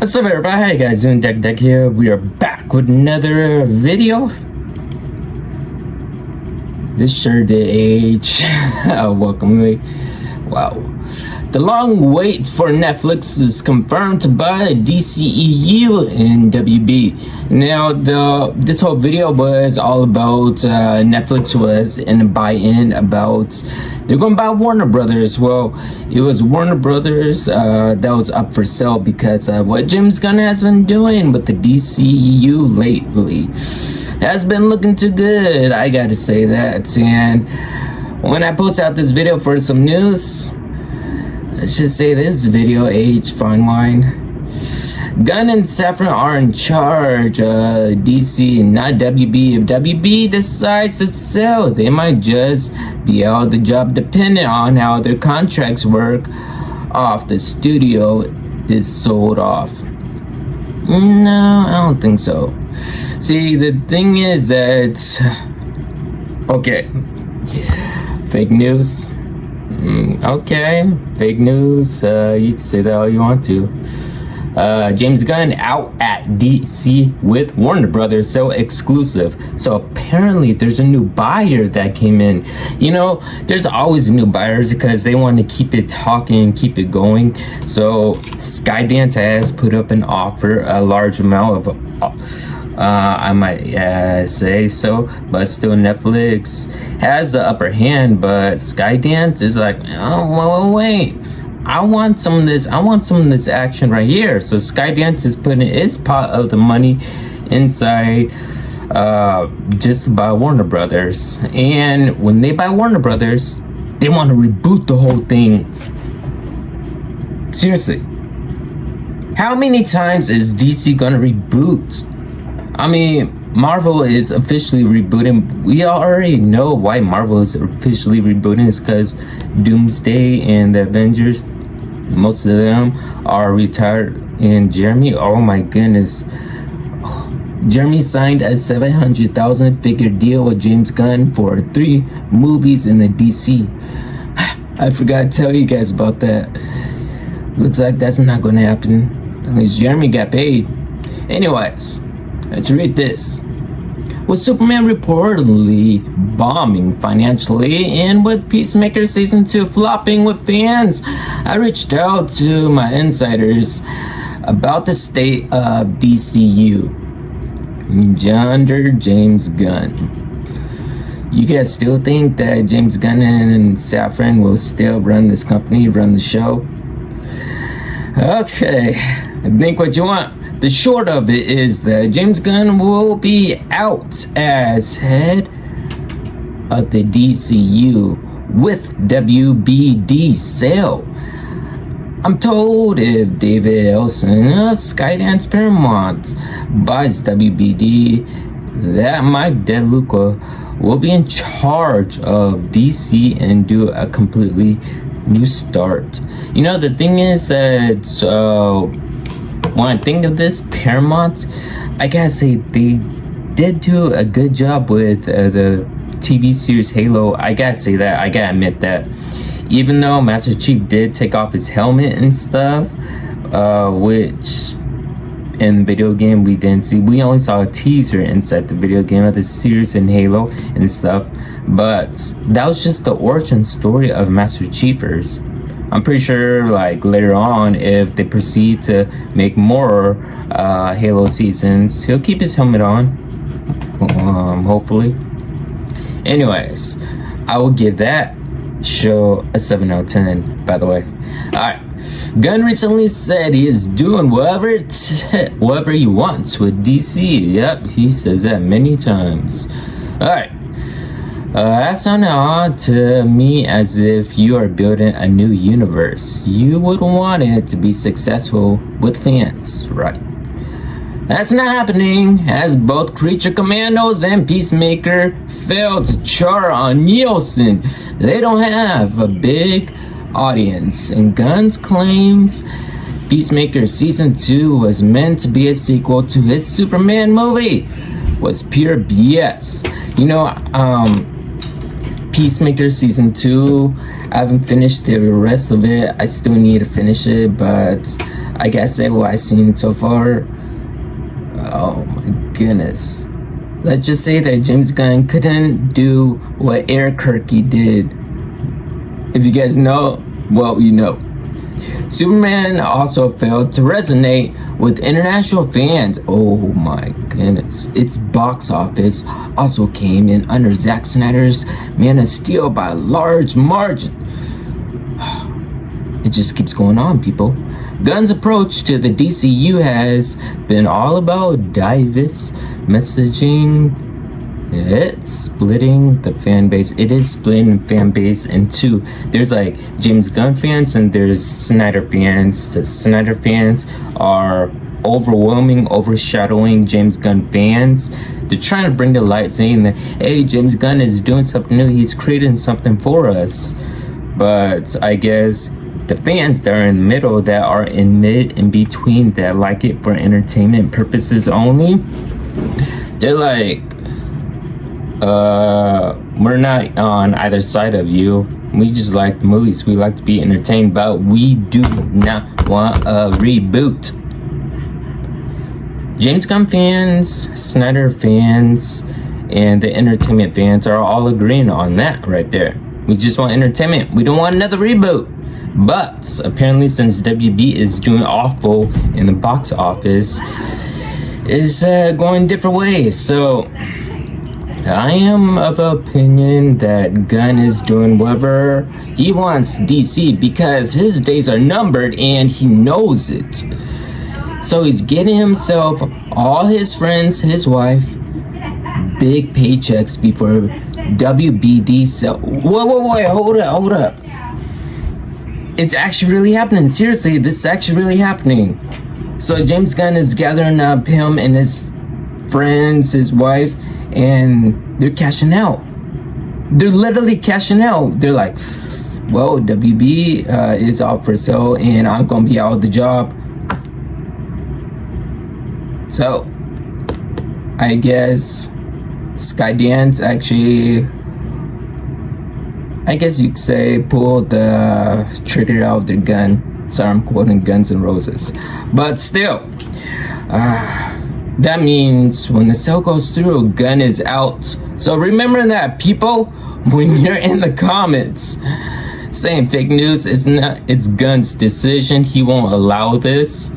What's up everybody, how you guys doing? Deck here. We are back with another video. This sure did age. Welcome me. Wow. The long wait for Netflix is confirmed by DCU and WB. Now, this whole video was all about Netflix was in a buy-in about they're going to buy Warner Brothers. Well, it was Warner Brothers that was up for sale because of what James Gunn has been doing with the DCU lately. Has been looking too good, I gotta say that. And when I post out this video for some news, let's just say this video aged fine wine. Gunn and Safran are in charge. DC, not WB. If WB decides to sell, they might just be out of the job, depending on how their contracts work off the studio is sold off. No, I don't think so. See, the thing is that, okay, fake news. Okay, fake news. You can say that all you want to. James Gunn out at DC with Warner Brothers, so exclusive. So apparently there's a new buyer that came in. You know, there's always new buyers because they want to keep it talking, keep it going. So Skydance has put up an offer, a large amount of I might say so, but still Netflix has the upper hand, but Skydance is like, oh wait, I want some of this action right here. So Skydance is putting its pot of the money inside just to buy Warner Brothers. And when they buy Warner Brothers, they want to reboot the whole thing. Seriously, how many times is DC gonna reboot? I mean, Marvel is officially rebooting. We already know why Marvel is officially rebooting. Is because Doomsday and the Avengers, most of them are retired. And Jeremy, oh my goodness, Jeremy signed a $700,000 figure deal with James Gunn for 3 movies in the DC. I forgot to tell you guys about that. Looks like that's not going to happen. At least Jeremy got paid. Anyways, let's read this. With Superman reportedly bombing financially and with Peacemaker Season 2 flopping with fans, I reached out to my insiders about the state of DCU under James Gunn. You guys still think that James Gunn and Safran will still run this company, run the show? Okay, think what you want. The short of it is that James Gunn will be out as head of the DCU with WBD sale. I'm told if David Elson of Skydance Paramount buys WBD, that Mike DeLuca will be in charge of DC and do a completely new start. You know, the thing is that when I think of this, Paramount, I gotta say they did do a good job with the TV series Halo. I gotta say that. I gotta admit that. Even though Master Chief did take off his helmet and stuff, which in the video game we didn't see. We only saw a teaser inside the video game of the series in Halo and stuff. But that was just the origin story of Master Chiefers. I'm pretty sure like later on, if they proceed to make more Halo seasons, he'll keep his helmet on, hopefully. Anyways, I will give that show a 7 out of 10, by the way. Alright, Gunn recently said he is doing whatever he wants with DC. Yep, he says that many times. Alright. That sounded odd to me, as if you are building a new universe. You would want it to be successful with fans, right? That's not happening, as both Creature Commandos and Peacemaker failed to chart on Nielsen. They don't have a big audience, and Gunn's claims Peacemaker Season 2 was meant to be a sequel to his Superman movie was pure BS. You know, Peacemaker Season 2. I haven't finished the rest of it. I still need to finish it, but I gotta say what I've seen so far. Oh my goodness. Let's just say that James Gunn couldn't do what Eric Kirky did. If you guys know, well, you know. Superman also failed to resonate with international fans. Oh my goodness. Its box office also came in under Zack Snyder's Man of Steel by a large margin. It just keeps going on, people. Gunn's approach to the DCU has been all about diverse messaging. It's splitting the fan base. It is splitting the fan base in two. There's like James Gunn fans and there's Snyder fans. The Snyder fans are overshadowing James Gunn fans. They're trying to bring the light, saying that, hey, James Gunn is doing something new. He's creating something for us. But I guess the fans that are in the middle, that are in between, that like it for entertainment purposes only, they're like, we're not on either side of you. We just like the movies. We like to be entertained, but we do not want a reboot. James Gunn fans, Snyder fans, and the entertainment fans are all agreeing on that right there. We just want entertainment. We don't want another reboot. But apparently, since WB is doing awful in the box office, is going different ways. So I am of opinion that Gunn is doing whatever he wants DC because his days are numbered and he knows it. So he's getting himself, all his friends, his wife, big paychecks before WBD sell. Whoa, hold up. It's actually really happening. Seriously, this is actually really happening. So James Gunn is gathering up him and his friends, his wife, and they're cashing out. They're literally cashing out. They're like, well, WB is out for sale and I'm gonna be out of the job. So I guess Skydance actually, I guess you could say, pulled the trigger out of their gun. Sorry, I'm quoting Guns N' Roses. But still, that means when the sale goes through, Gunn is out. So remember that, people, when you're in the comments saying fake news, it's Gunn's decision. He won't allow this.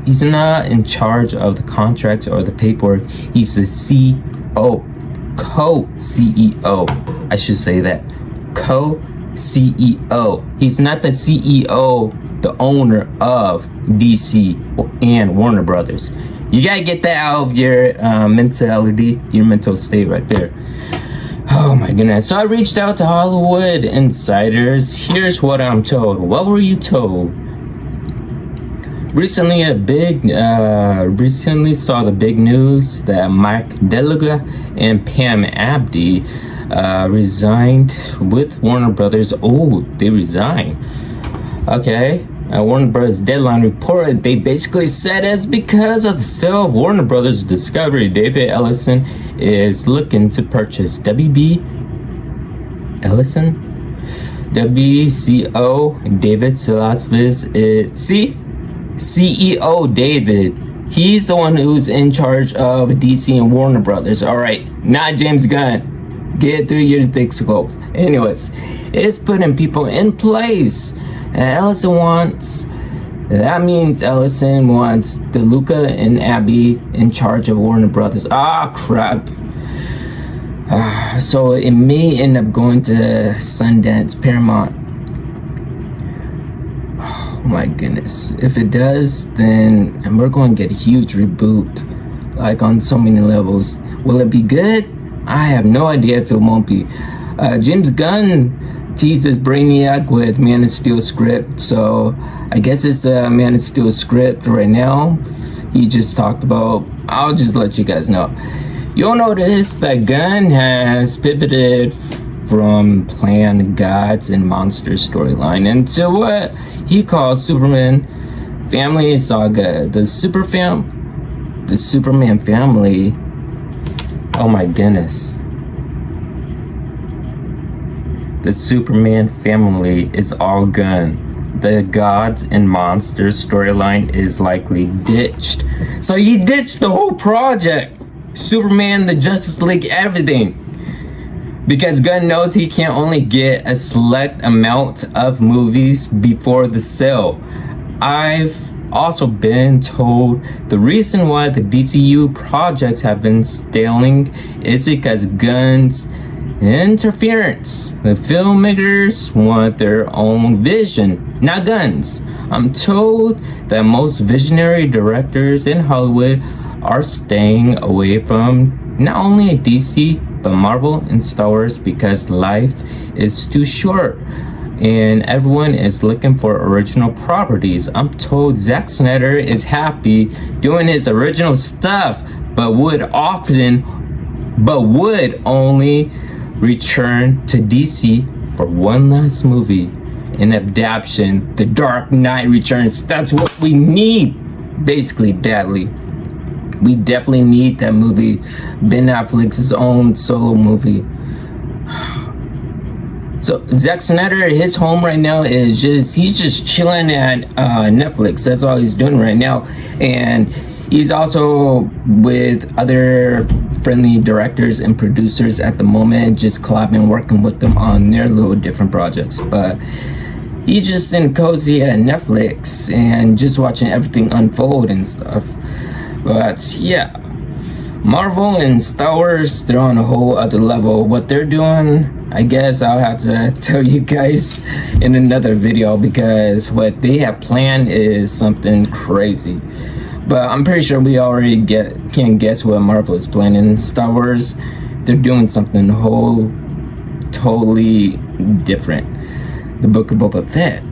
He's not in charge of the contracts or the paperwork. He's the CEO, co-CEO. I should say that. Co-CEO. He's not the CEO, the owner of DC and Warner Brothers. You gotta get that out of your mentality, your mental state right there. Oh my goodness. So I reached out to Hollywood insiders. Here's what I'm told. What were you told? Recently saw the big news that Mike DeLuca and Pam Abdi resigned with Warner Brothers. Oh, they resigned. Okay. Warner Brothers Deadline reported they basically said it's because of the sale of Warner Brothers Discovery. David Ellison is looking to purchase WB Ellison? WCO David Silasvis is CEO David. He's the one who's in charge of DC and Warner Brothers. Alright, not James Gunn. Get through your thick scopes. Anyways, it's putting people in place. That means Ellison wants DeLuca and Abby in charge of Warner Brothers. Ah, crap. So it may end up going to Sundance, Paramount. Oh my goodness. If it does, then we're going to get a huge reboot, like on so many levels. Will it be good? I have no idea if it won't be. James Gunn teases Brainiac with Man of Steel script, so I guess it's the Man of Steel script right now. He just talked about, I'll just let you guys know. You'll notice that Gunn has pivoted from planned gods and monsters storyline into what he calls Superman Family Saga. The Superman family. Oh my goodness. The Superman family is all Gunn. The gods and monsters storyline is likely ditched. So he ditched the whole project. Superman, the Justice League, everything. Because Gunn knows he can only get a select amount of movies before the sale. I've also been told the reason why the DCU projects have been stalling is because Gunn's interference. The filmmakers want their own vision, not Gunn's. I'm told that most visionary directors in Hollywood are staying away from not only DC but Marvel and Star Wars because life is too short and everyone is looking for original properties. I'm told Zack Snyder is happy doing his original stuff but would only return to DC for one last movie, an adaptation. The Dark Knight Returns. That's what we need, basically, badly. We definitely need that movie. Ben Affleck's own solo movie. So Zack Snyder, his home right now is he's just chilling at Netflix. That's all he's doing right now, and he's also with other friendly directors and producers at the moment, just collabing, working with them on their little different projects. But he's just in cozy at Netflix and just watching everything unfold and stuff. But yeah, Marvel and Star Wars, they're on a whole other level. What they're doing, I guess I'll have to tell you guys in another video, because what they have planned is something crazy. But I'm pretty sure we already can guess what Marvel is planning. Star Wars, they're doing something totally different. The Book of Boba Fett,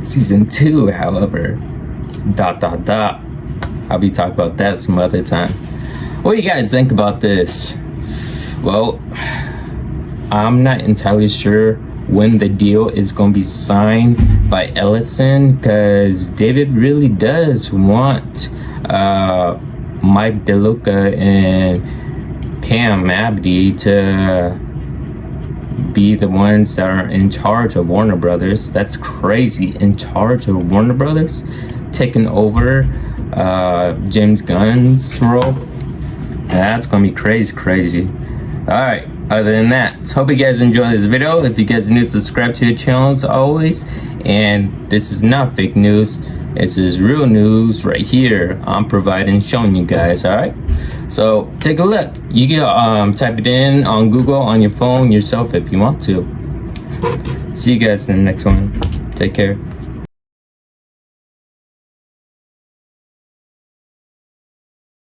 Season 2, however, ... I'll be talking about that some other time. What do you guys think about this? Well, I'm not entirely sure when the deal is going to be signed by Ellison, because David really does want Mike DeLuca and Pam Abdi to be the ones that are in charge of Warner Brothers. That's crazy. In charge of Warner Brothers, taking over James Gunn's role. That's gonna be crazy. Alright, other than that, hope you guys enjoyed this video. If you guys are new, subscribe to the channel as always. And this is not fake news, this is real news right here. I'm providing, showing you guys. Alright, so take a look. You can type it in on Google on your phone yourself if you want to. See you guys in the next one. Take care.